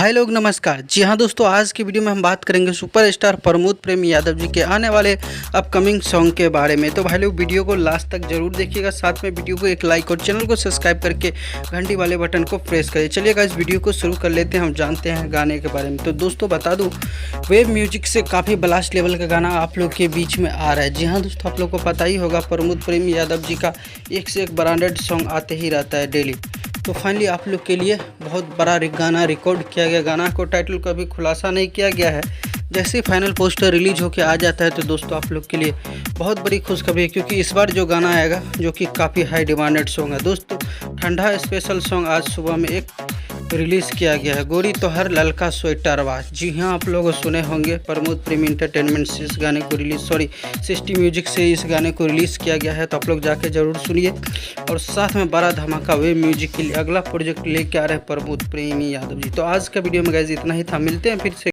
भाई लोग नमस्कार। जी हाँ दोस्तों, आज की वीडियो में हम बात करेंगे सुपरस्टार प्रमोद प्रेम यादव जी के आने वाले अपकमिंग सॉन्ग के बारे में। तो भाई लोग वीडियो को लास्ट तक जरूर देखिएगा, साथ में वीडियो को एक लाइक और चैनल को सब्सक्राइब करके घंटी वाले बटन को प्रेस करिए। चलिए गाइस, वीडियो को शुरू कर लेते हैं, हम जानते हैं गाने के बारे में। तो दोस्तों बता दूँ, वेब म्यूजिक से काफ़ी ब्लास्ट लेवल का गाना आप लोग के बीच में आ रहा है। जी हाँ दोस्तों, आप लोग को पता ही होगा प्रमोद प्रेम यादव जी का एक से एक ब्रांडेड सॉन्ग आते ही रहता है डेली। तो फाइनली आप लोग के लिए बहुत बड़ा गाना रिकॉर्ड किया गया। गाना को टाइटल का भी खुलासा नहीं किया गया है। जैसे ही फाइनल पोस्टर रिलीज होकर आ जाता है तो दोस्तों आप लोग के लिए बहुत बड़ी खुशखबरी है, क्योंकि इस बार जो गाना आएगा जो कि काफ़ी हाई डिमांडेड सॉन्ग है दोस्तों। ठंडा स्पेशल सॉन्ग आज सुबह में एक रिलीज़ किया गया है, गोरी तोहर ललका स्वेटरवा। जी हाँ, आप लोग सुने होंगे, प्रमोद प्रेम एंटरटेनमेंट से इस गाने को सिस्टी म्यूजिक से इस गाने को रिलीज़ किया गया है। तो आप लोग जाके ज़रूर सुनिए। और साथ में बड़ा धमाका वेब म्यूजिक के लिए अगला प्रोजेक्ट लेके आ रहे हैं प्रमोद प्रेमी यादव जी। तो आज का वीडियो में गाइस इतना ही था, मिलते हैं फिर से।